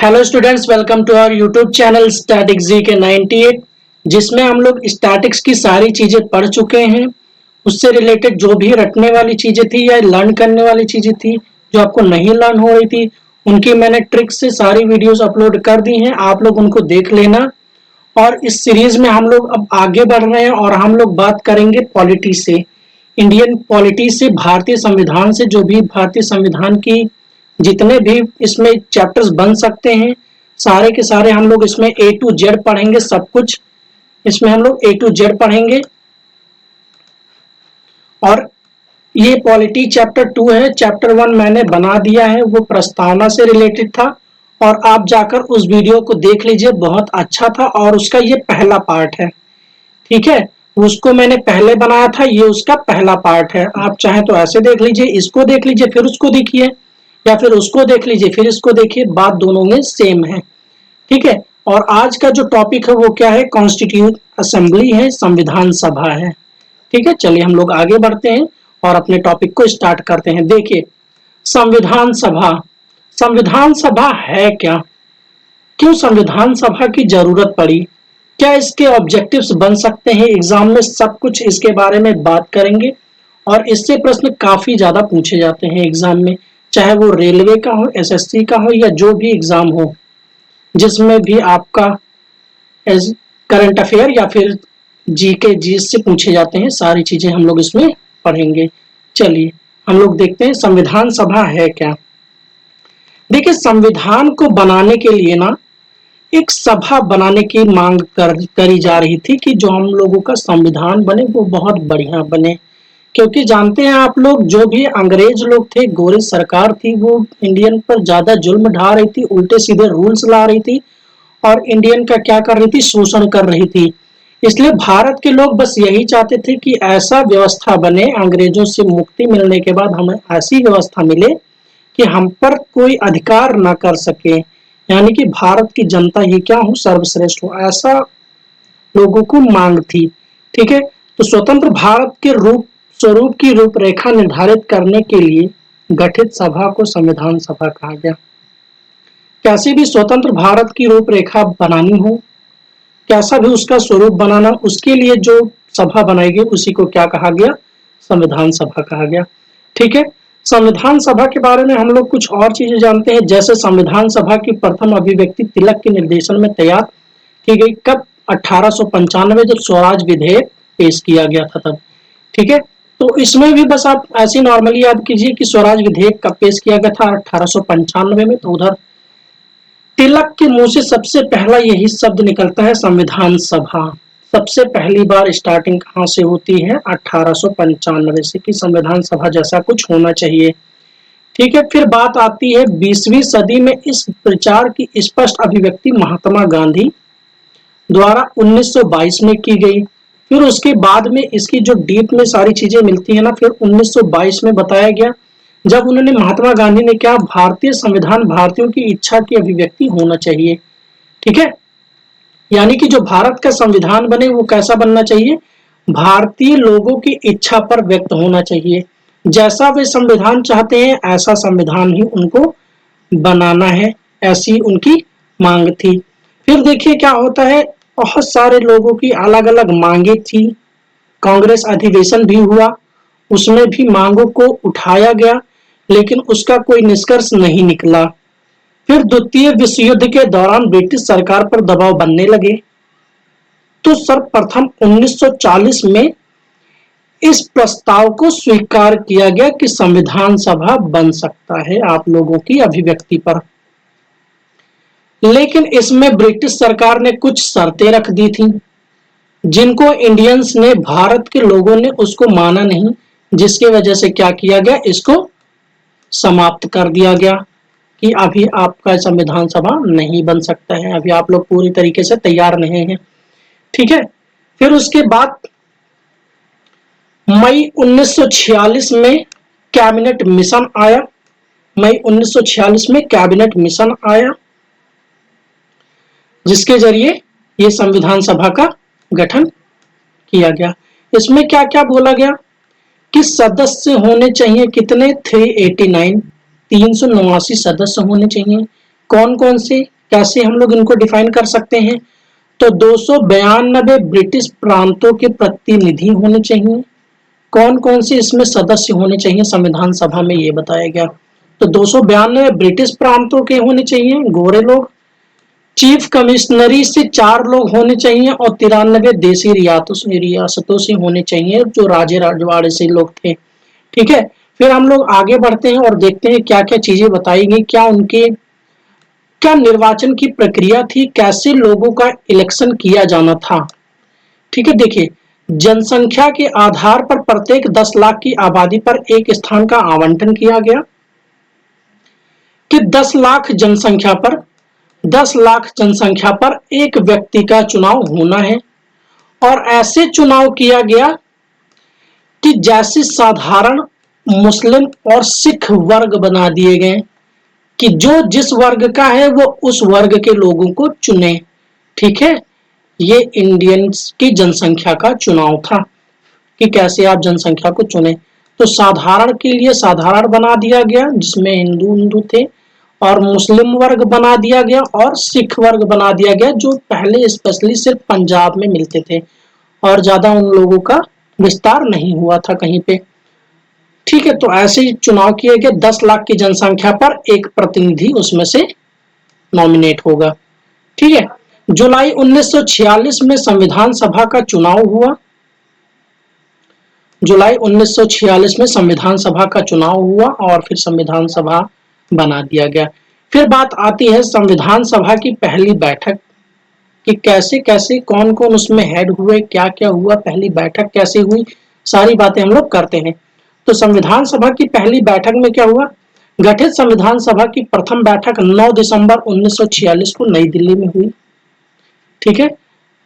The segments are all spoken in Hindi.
Hello students, welcome to our YouTube channel statics G K 98, जिसमें हम लोग स्टैटिक्स की सारी चीजें पढ़ चुके हैं। उससे रिलेटेड जो भी रटने वाली चीजें थी या लर्न करने वाली चीजें थी जो आपको नहीं लर्न हो रही थी, उनकी मैंने ट्रिक्स से सारी वीडियोस अपलोड कर दी हैं। आप लोग उनको देख लेना। और इस सीरीज में हम लोग अब आगे बढ़ रहे हैं और हम लोग बात करेंगे पॉलिटी से, इंडियन पॉलिटी से, भारतीय संविधान से। जो भी भारतीय संविधान की जितने भी इसमें चैप्टर्स बन सकते हैं, सारे के सारे हम लोग इसमें A to Z पढ़ेंगे। सब कुछ इसमें हम लोग A to Z पढ़ेंगे। और ये पॉलिटी चैप्टर 2 है। चैप्टर 1 मैंने बना दिया है, वो प्रस्तावना से रिलेटेड था, और आप जाकर उस वीडियो को देख लीजिए, बहुत अच्छा था। और उसका ये पहला पार्ट है, ठीक है। उसको मैंने पहले बनाया था, ये उसका पहला पार्ट है। आप चाहे तो ऐसे देख लीजिए, इसको देख लीजिए फिर उसको देखिए, या फिर उसको देख लीजिए फिर इसको देखिए, बात दोनों में सेम है, ठीक है। और आज का जो टॉपिक है वो क्या है? कॉन्स्टिट्यूट असेंबली है, संविधान सभा है, ठीक है। चलिए हम लोग आगे बढ़ते हैं और अपने टॉपिक को स्टार्ट करते हैं। देखिए, संविधान सभा, संविधान सभा है क्या? क्यों संविधान सभा की जरूरत पड़ी? क्या इसके ऑब्जेक्टिव्स बन सकते हैं एग्जाम में? सब कुछ इसके बारे में बात करेंगे। और इससे प्रश्न काफी ज्यादा पूछे जाते हैं एग्जाम में, चाहे वो रेलवे का हो, एसएससी का हो, या जो भी एग्जाम हो, जिसमें भी आपका करंट अफेयर या फिर जीके जीएस से पूछे जाते हैं। सारी चीजें हम लोग इसमें पढ़ेंगे। चलिए हम लोग देखते हैं संविधान सभा है क्या। देखिए, संविधान को बनाने के लिए ना एक सभा बनाने की मांग करी जा रही थी कि जो हम लोगों का संविधान बने वो बहुत बढ़िया बने। क्योंकि जानते हैं आप लोग, जो भी अंग्रेज लोग थे, गोरी सरकार थी, वो इंडियन पर ज्यादा जुल्म ढा रही थी, उल्टे सीधे रूल्स ला रही थी, और इंडियन का क्या कर रही थी? शोषण कर रही थी। इसलिए भारत के लोग बस यही चाहते थे कि ऐसा व्यवस्था बने, अंग्रेजों से मुक्ति मिलने के बाद हमें ऐसी व्यवस्था मिले कि हम पर कोई अधिकार ना कर सके, यानी कि भारत की जनता ही क्या हो, सर्वश्रेष्ठ हो, ऐसा लोगों को मांग थी, ठीक है। तो स्वतंत्र भारत के स्वरूप की रूपरेखा निर्धारित करने के लिए गठित सभा को संविधान सभा कहा गया। कैसे भी स्वतंत्र भारत की रूपरेखा बनानी हो, कैसा भी उसका स्वरूप बनाना, उसके लिए जो सभा बनाई गई उसी को क्या कहा गया? संविधान सभा कहा गया, ठीक है। संविधान सभा के बारे में हम लोग कुछ और चीजें जानते हैं। जैसे संविधान सभा की प्रथम अभिव्यक्ति तिलक के निर्देशन में तैयार की गई। कब? 1895, जब स्वराज विधेयक पेश किया गया था तब, ठीक है। तो इसमें भी बस आप ऐसे नॉर्मली याद कीजिए कि स्वराज विधेयक कब पेश किया गया था? 1895 में। तो उधर तिलक के मुंह से सबसे पहला यही शब्द निकलता है, संविधान सभा। सबसे पहली बार स्टार्टिंग कहां से होती है? 1895 से, कि संविधान सभा जैसा कुछ होना चाहिए, ठीक है। फिर बात आती है 20वीं सदी में इस विचार की स्पष्ट अभिव्यक्ति महात्मा गांधी द्वारा 1922 में की गई। फिर उसके बाद में इसकी जो डीप में सारी चीजें मिलती है ना, फिर 1922 में बताया गया, जब उन्होंने, महात्मा गांधी ने क्या, भारतीय संविधान भारतीयों की इच्छा की अभिव्यक्ति होना चाहिए, ठीक है। यानी कि जो भारत का संविधान बने वो कैसा बनना चाहिए? भारतीय लोगों की इच्छा पर व्यक्त होना चाहिए। जैसा वे संविधान चाहते हैं ऐसा संविधान ही उनको बनाना है, ऐसी उनकी मांग थी। फिर देखिए क्या होता है, बहुत सारे लोगों की अलग अलग मांगे थी। कांग्रेस अधिवेशन भी हुआ, उसमें भी मांगों को उठाया गया, लेकिन उसका कोई निष्कर्ष नहीं निकला। फिर द्वितीय विश्व युद्ध के दौरान ब्रिटिश सरकार पर दबाव बनने लगे, तो सर्वप्रथम 1940 में इस प्रस्ताव को स्वीकार किया गया कि संविधान सभा बन सकता है आप लोगों की अभिव्यक्ति पर। लेकिन इसमें ब्रिटिश सरकार ने कुछ शर्तें रख दी थी, जिनको इंडियंस ने, भारत के लोगों ने उसको माना नहीं, जिसकी वजह से क्या किया गया? इसको समाप्त कर दिया गया कि अभी आपका संविधान सभा नहीं बन सकता है, अभी आप लोग पूरी तरीके से तैयार नहीं हैं, ठीक है। फिर उसके बाद मई 1946 में कैबिनेट मिशन आया। मई 1946 में कैबिनेट मिशन आया, जिसके जरिए ये संविधान सभा का गठन किया गया। इसमें क्या क्या बोला गया कि सदस्य होने चाहिए कितने? 389 सदस्य होने चाहिए। कौन कौन से? कैसे हम लोग इनको डिफाइन कर सकते हैं? तो 292 ब्रिटिश प्रांतों के प्रतिनिधि होने चाहिए। कौन कौन से इसमें सदस्य होने चाहिए संविधान सभा में, ये बताया गया। तो 292 ब्रिटिश प्रांतों के होने चाहिए, गोरे लोग। चीफ कमिश्नरी से 4 लोग होने चाहिए और 93 देशी रियासतों से होने चाहिए, जो राजे रजवाड़े से लोग थे। ठीक है, फिर हम लोग आगे बढ़ते हैं और देखते हैं क्या क्या चीजें बताई गई, क्या निर्वाचन की प्रक्रिया थी, कैसे लोगों का इलेक्शन किया जाना था। ठीक है, देखिए, जनसंख्या के आधार पर प्रत्येक 10 लाख की आबादी पर एक स्थान का आवंटन किया गया, कि 10 लाख जनसंख्या पर एक व्यक्ति का चुनाव होना है। और ऐसे चुनाव किया गया कि जैसे साधारण मुस्लिम और सिख वर्ग बना दिए गए, कि जो जिस वर्ग का है वो उस वर्ग के लोगों को चुने। ठीक है, ये इंडियंस की जनसंख्या का चुनाव था कि कैसे आप जनसंख्या को चुने। तो साधारण के लिए साधारण बना दिया गया, जिसमें हिंदू थे, और मुस्लिम वर्ग बना दिया गया और सिख वर्ग बना दिया गया, जो पहले स्पेशली सिर्फ पंजाब में मिलते थे और ज्यादा उन लोगों का विस्तार नहीं हुआ था कहीं पे। ठीक है, तो ऐसे ही चुनाव किए गए, 10 लाख की जनसंख्या पर एक प्रतिनिधि उसमें से नॉमिनेट होगा। ठीक है, जुलाई 1946 में संविधान सभा का चुनाव हुआ। जुलाई 1946 में संविधान सभा का चुनाव हुआ और फिर संविधान सभा बना दिया गया। फिर बात आती है संविधान सभा की पहली बैठक, कि कैसे कैसे कौन कौन उसमें हेड हुए, क्या क्या हुआ, पहली बैठक कैसे हुई, सारी बातें हम लोग करते हैं। तो संविधान सभा की पहली बैठक में क्या हुआ? गठित संविधान सभा की प्रथम बैठक 9 दिसंबर 1946 को नई दिल्ली में हुई। ठीक है,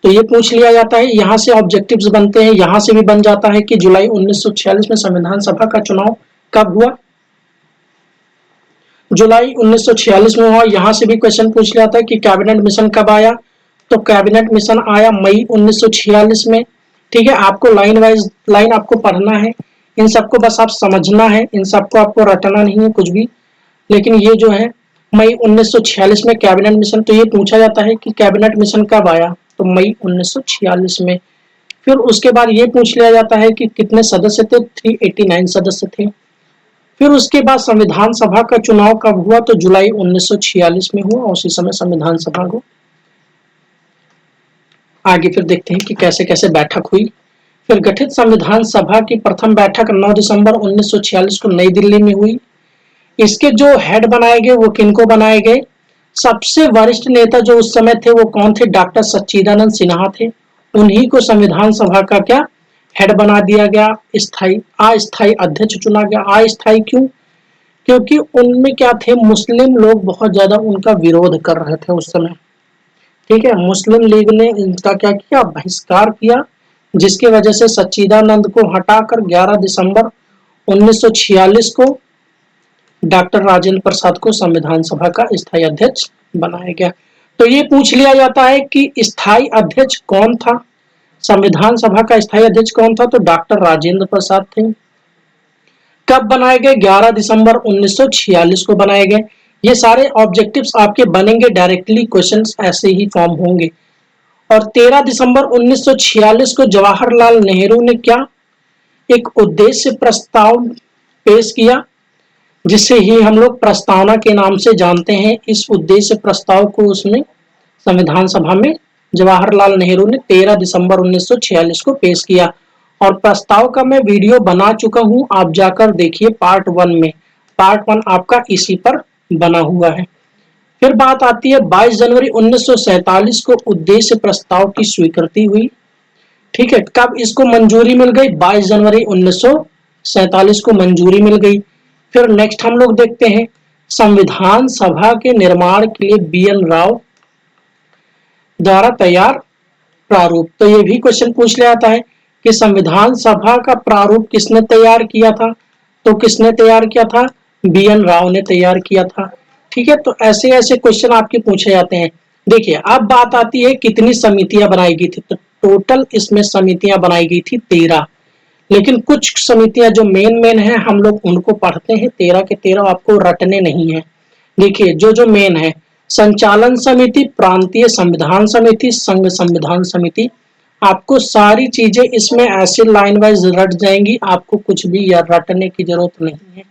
तो ये पूछ लिया जाता है, यहाँ से ऑब्जेक्टिव्स बनते हैं, यहाँ से भी बन जाता है कि जुलाई 1946 में संविधान सभा का चुनाव कब हुआ, जुलाई 1946 में हुआ। यहाँ से भी क्वेश्चन पूछ लिया जाता है कि कैबिनेट मिशन कब आया, तो कैबिनेट मिशन आया मई 1946 में। ठीक है, आपको लाइन वाइज लाइन आपको पढ़ना है, इन सबको बस आप समझना है, इन सबको आपको रटना नहीं है कुछ भी। लेकिन ये जो है मई 1946 में कैबिनेट मिशन, तो ये पूछा जाता है कि कैबिनेट मिशन कब आया, तो मई 1946 में। फिर उसके बाद ये पूछ लिया जाता है कि कितने सदस्य थे, 389 सदस्य थे। फिर उसके बाद संविधान सभा का चुनाव कब हुआ, तो जुलाई 1946 में हुआ, उसी समय संविधान सभा को। आगे फिर देखते हैं कि कैसे कैसे बैठक हुई। फिर गठित संविधान सभा की प्रथम बैठक 9 दिसंबर 1946 को नई दिल्ली में हुई। इसके जो हेड बनाए गए वो किनको बनाए गए? सबसे वरिष्ठ नेता जो उस समय थे वो कौन थे? डॉक्टर सच्चिदानंद सिन्हा थे। उन्हीं को संविधान सभा का क्या हेड बना दिया गया, अस्थायी अध्यक्ष चुना गया। अस्थायी क्यों? क्योंकि उनमें क्या थे, मुस्लिम लोग बहुत ज्यादा उनका विरोध कर रहे थे उस समय। ठीक है, मुस्लिम लीग ने इनका क्या किया, बहिष्कार किया, जिसकी वजह से सच्चिदानंद को हटाकर 11 दिसंबर 1946 को डॉक्टर राजेंद्र प्रसाद को संविधान सभा का स्थायी अध्यक्ष बनाया गया। तो ये पूछ लिया जाता है कि स्थायी अध्यक्ष कौन था, संविधान सभा का स्थायी अध्यक्ष कौन था, तो डॉक्टर राजेंद्र प्रसाद थे। कब बनाए गए? 11 दिसंबर 1946 को बनाए गए। ये सारे ऑब्जेक्टिव्स आपके बनेंगे डायरेक्टली, क्वेश्चंस ऐसे ही फॉर्म होंगे। और 13 दिसंबर 1946 को जवाहरलाल नेहरू ने क्या एक उद्देश्य प्रस्ताव पेश किया, जिसे ही हम लोग प्रस्तावना के नाम से जानते हैं। इस उद्देश्य प्रस्ताव को उसने संविधान सभा में जवाहरलाल नेहरू ने 13 दिसंबर 1946 को पेश किया। और प्रस्ताव का मैं वीडियो बना चुका हूं, आप जाकर देखिए पार्ट 1 में। पार्ट 1 आपका इसी पर बना हुआ है। फिर बात आती है 22 जनवरी 1947 को उद्देश्य प्रस्ताव की स्वीकृति हुई। ठीक है, कब इसको मंजूरी मिल गई? 22 जनवरी 1947 को मंजूरी मिल गई। फिर नेक्स्ट हम लोग देखते हैं संविधान सभा के निर्माण के लिए BN राव द्वारा तैयार प्रारूप। तो ये भी क्वेश्चन पूछ लिया जाता है कि संविधान सभा का प्रारूप किसने तैयार किया था, तो किसने तैयार किया था? BN राव ने तैयार किया था। ठीक है, तो ऐसे ऐसे क्वेश्चन आपके पूछे जाते हैं। देखिए, अब बात आती है कितनी समितियां बनाई गई थी, तो टोटल इसमें समितियां बनाई गई थी 13। लेकिन कुछ समितियां जो मेन है हम लोग उनको पढ़ते हैं, 13 के 13 आपको रटने नहीं है। देखिए, जो जो मेन है, संचालन समिति, प्रांतीय संविधान समिति, संघ संविधान समिति। आपको सारी चीजें इसमें ऐसे लाइन वाइज रट जाएंगी, आपको कुछ भी या रटने की जरूरत नहीं है।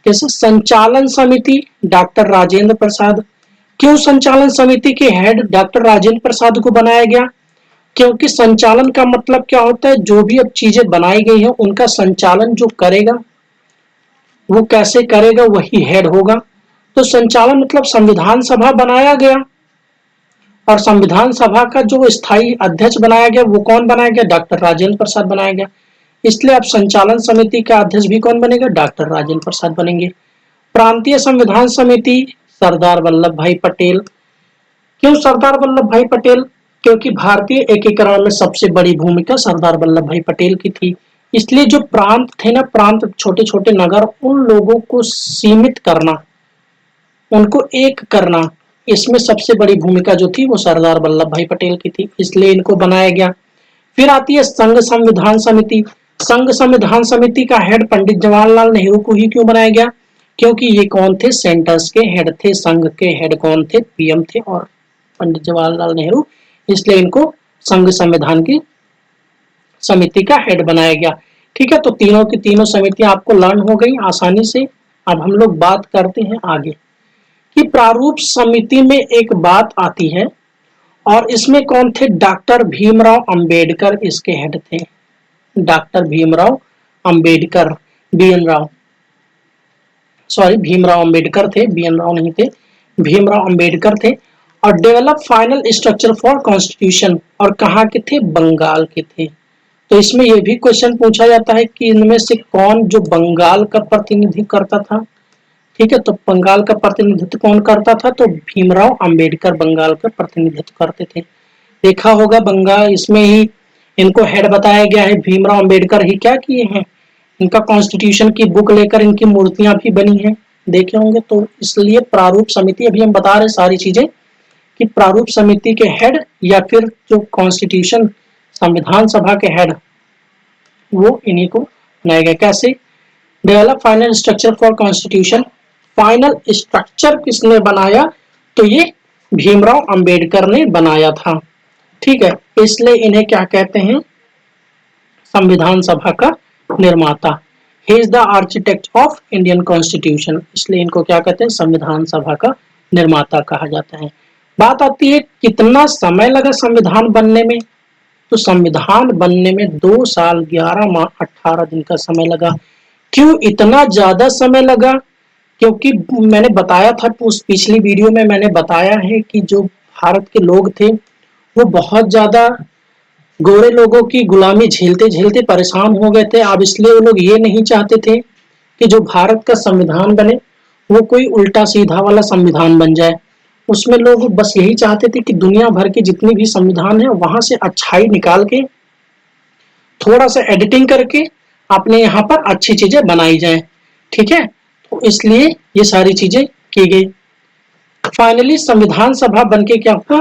जैसे संचालन समिति डॉक्टर राजेंद्र प्रसाद। क्यों संचालन समिति के हेड डॉक्टर राजेंद्र प्रसाद को बनाया गया? क्योंकि संचालन का मतलब क्या होता है, जो भी अब चीजें बनाई गई हैं उनका संचालन जो करेगा वो कैसे करेगा, वही हेड होगा। तो संचालन मतलब संविधान सभा बनाया गया और संविधान सभा का जो स्थायी अध्यक्ष बनाया गया वो कौन बनाया गया? डॉक्टर राजेंद्र प्रसाद बनाया गया। इसलिए अब संचालन समिति का अध्यक्ष भी कौन बनेगा? डॉक्टर राजेंद्र प्रसाद बनेंगे। प्रांतीय संविधान समिति सरदार वल्लभ भाई पटेल। क्यों सरदार वल्लभ भाई पटेल? क्योंकि भारतीय एकीकरण में सबसे बड़ी भूमिका सरदार वल्लभ भाई पटेल की थी। इसलिए जो प्रांत थे ना, प्रांत छोटे छोटे नगर, उन लोगों को सीमित करना, उनको एक करना, इसमें सबसे बड़ी भूमिका जो थी वो सरदार वल्लभ भाई पटेल की थी, इसलिए इनको बनाया गया। फिर आती है संघ संविधान समिति। संघ संविधान समिति का हेड पंडित जवाहरलाल नेहरू को ही क्यों बनाया गया? क्योंकि ये कौन थे? सेंटर्स के हेड थे। संघ के हेड कौन थे? पीएम थे और पंडित जवाहरलाल नेहरू, इसलिए इनको संघ संविधान की समिति का हेड बनाया गया। ठीक है, तो तीनों की तीनों समितियां आपको लर्न हो गई आसानी से। अब हम लोग बात करते हैं आगे कि प्रारूप समिति में एक बात आती है और इसमें कौन थे? डॉक्टर भीमराव अंबेडकर इसके हेड थे। Doctor Bhimrao Ambedkar, BN Rao, sorry Bhimrao Ambedkar थे, बीएन राव नहीं थे, भीमराव अंबेडकर थे। और develop final structure for constitution, और कहाँ के थे? बंगाल के थे। तो इसमें यह भी क्वेश्चन पूछा जाता है कि इनमें से कौन जो बंगाल का प्रतिनिधित्व करता था। ठीक है, तो बंगाल का प्रतिनिधित्व कौन करता था? तो भीमराव अंबेडकर बंगाल का प्रतिनिधित्व करते थे। देखा होगा बंगाल, इसमें ही इनको हेड बताया गया है। भीमराव अंबेडकर ही क्या किए हैं? इनका कॉन्स्टिट्यूशन की बुक लेकर इनकी मूर्तियां भी बनी हैं, देखे होंगे। तो इसलिए प्रारूप समिति, अभी हम बता रहे सारी चीजें कि प्रारूप समिति के हेड या फिर जो कॉन्स्टिट्यूशन संविधान सभा के हेड, वो इन्हीं को बनाया गया। कैसे? Develop final structure for constitution. Final structure किसने बनाया? तो ये भीमराव अंबेडकर ने बनाया था। ठीक है, इसलिए इन्हें क्या कहते हैं? संविधान सभा का निर्माता। He is the architect of Indian constitution, इसलिए इनको क्या कहते हैं? संविधान सभा का निर्माता कहा जाता है। बात आती है कितना समय लगा संविधान बनने में? तो संविधान बनने में 2 साल 11 माह 18 दिन का समय लगा। क्यों इतना ज्यादा समय लगा? क्योंकि मैंने बताया था, उस पिछली वीडियो में मैंने बताया है कि जो भारत के लोग थे वो बहुत ज्यादा गोरे लोगों की गुलामी झेलते झेलते परेशान हो गए थे। अब इसलिए वो लोग ये नहीं चाहते थे कि जो भारत का संविधान बने वो कोई उल्टा सीधा वाला संविधान बन जाए। उसमें लोग बस यही चाहते थे कि दुनिया भर के जितने भी संविधान है वहां से अच्छाई निकाल के थोड़ा सा एडिटिंग करके अपने यहाँ पर अच्छी चीजें बनाई जाए। ठीक है, तो इसलिए ये सारी चीजें की गई। फाइनली संविधान सभा बनके क्या हुआ?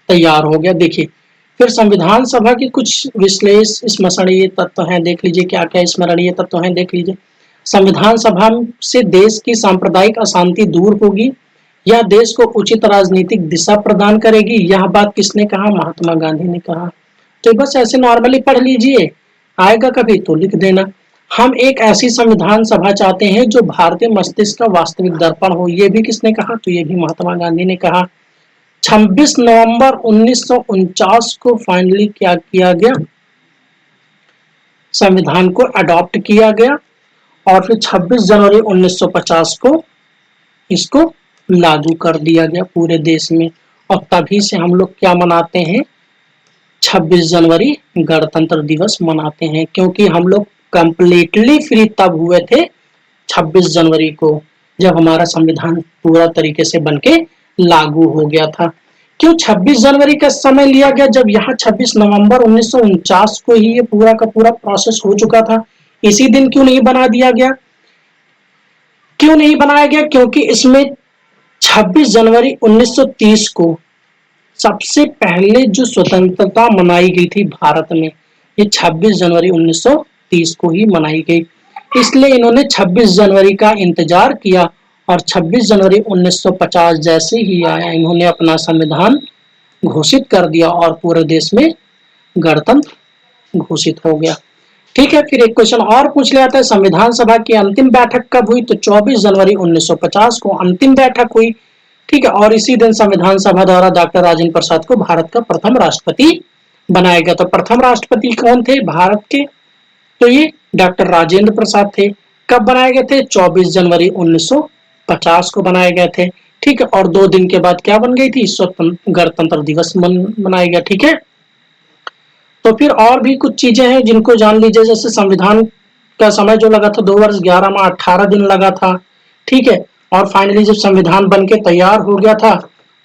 तैयार हो गया। देखिए, फिर संविधान सभा की कुछ स्मरणीय तत्व हैं, देख लीजिए क्या क्या स्मरणीय तत्व हैं, देख लीजिए। संविधान सभा से देश की सांप्रदायिक अशांति दूर होगी, यह देश को उचित राजनीतिक दिशा प्रदान करेगी। यह बात किसने कहा? महात्मा गांधी ने कहा। तो बस ऐसे नॉर्मली पढ़ लीजिए, आएगा कभी तो लिख देना। हम एक ऐसी संविधान सभा चाहते हैं जो भारतीय मस्तिष्क का वास्तविक दर्पण हो, ये भी किसने कहा? तो ये भी महात्मा गांधी ने कहा। 26 नवंबर 1949 को फाइनली क्या किया गया? संविधान को अडॉप्ट किया गया और फिर 26 जनवरी 1950 को इसको लागू कर दिया गया पूरे देश में। और तभी से हम लोग क्या मनाते हैं? 26 जनवरी गणतंत्र दिवस मनाते हैं, क्योंकि हम लोग कंप्लीटली फ्री तब हुए थे 26 जनवरी को, जब हमारा संविधान पूरा तरीके से बनके लागू हो गया था। क्यों 26 जनवरी का समय लिया गया, जब यहाँ 26 नवंबर 1949 को ही ये पूरा का पूरा प्रोसेस हो चुका था? इसी दिन क्यों नहीं बना दिया गया? क्यों नहीं बनाया गया? क्योंकि इसमें 26 जनवरी 1930 को सबसे पहले जो स्वतंत्रता मनाई गई थी भारत में, ये 26 जनवरी 1930 को ही मनाई गई। इसलिए इन्होंने 26 जनवरी का इंतजार किया और 26 जनवरी 1950 जैसे ही आया, इन्होंने अपना संविधान घोषित कर दिया और पूरे देश में गणतंत्र घोषित हो गया। ठीक है, फिर एक क्वेश्चन और पूछ लिया था, संविधान सभा की अंतिम बैठक कब हुई? तो 24 जनवरी 1950 को अंतिम बैठक हुई। ठीक है, और इसी दिन संविधान सभा द्वारा डॉक्टर राजेंद्र प्रसाद को भारत का प्रथम राष्ट्रपति बनाया गया। तो प्रथम राष्ट्रपति कौन थे भारत के? तो ये डॉक्टर राजेंद्र प्रसाद थे। कब बनाए गए थे? 24 जनवरी 1950 को बनाए गए थे। ठीक है, और 2 दिन के बाद क्या बन गई थी? गणतंत्र दिवस मनाया गया। ठीक है, तो फिर और भी कुछ चीजें हैं जिनको जान लीजिए, जैसे संविधान का समय जो लगा था 2 वर्ष 11 माह 18 दिन लगा था। ठीक है, और फाइनली जब संविधान बन के तैयार हो गया था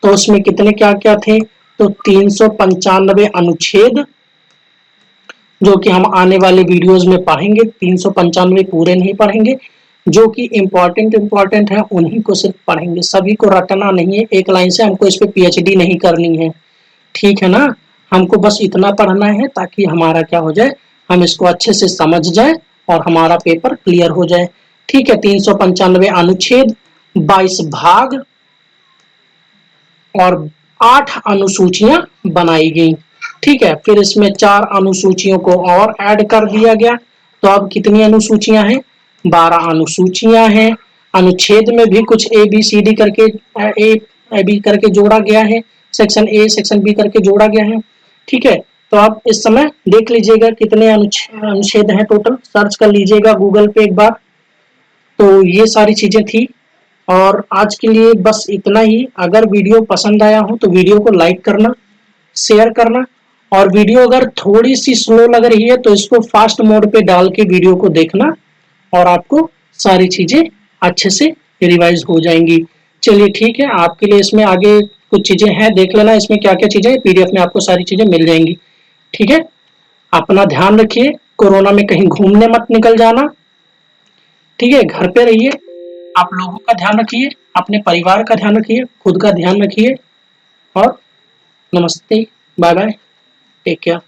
तो उसमें कितने क्या क्या थे? तो 395 अनुच्छेद, जो कि हम आने वाले वीडियोस में पढ़ेंगे। 395 पूरे नहीं पढ़ेंगे, जो कि इम्पोर्टेंट है उन्हीं को सिर्फ पढ़ेंगे, सभी को रटना नहीं है एक लाइन से, हमको इस पे पीएचडी नहीं करनी है। ठीक है ना, हमको बस इतना पढ़ना है ताकि हमारा क्या हो जाए, हम इसको अच्छे से समझ जाए और हमारा पेपर क्लियर हो जाए। ठीक है, 395 अनुच्छेद, 22 भाग और 8 अनुसूचियां बनाई गई। ठीक है, फिर इसमें 4 अनुसूचियों को और ऐड कर दिया गया। तो अब कितनी अनुसूचियां हैं? 12 अनुसूचियां हैं। अनुच्छेद में भी कुछ ए बी सी डी करके ए बी करके जोड़ा गया है, सेक्शन ए सेक्शन बी करके जोड़ा गया है। ठीक है, तो आप इस समय देख लीजिएगा कितने अनुच्छेद हैं टोटल, सर्च कर लीजिएगा गूगल पे एक बार। तो ये सारी चीजें थी और आज के लिए बस इतना ही। अगर वीडियो पसंद आया हो तो वीडियो को लाइक करना, शेयर करना, और वीडियो अगर थोड़ी सी स्लो लग रही है तो इसको फास्ट मोड पे डाल के वीडियो को देखना और आपको सारी चीजें अच्छे से रिवाइज हो जाएंगी। चलिए ठीक है, आपके लिए इसमें आगे कुछ चीजें हैं, देख लेना इसमें क्या क्या चीजें, पीडीएफ में आपको सारी चीजें मिल जाएंगी। ठीक है, अपना ध्यान रखिए, कोरोना में कहीं घूमने मत निकल जाना। ठीक है, घर पे रहिए, आप लोगों का ध्यान रखिए, अपने परिवार का ध्यान रखिए, खुद का ध्यान रखिए, और नमस्ते, बाय बाय, टेक केयर।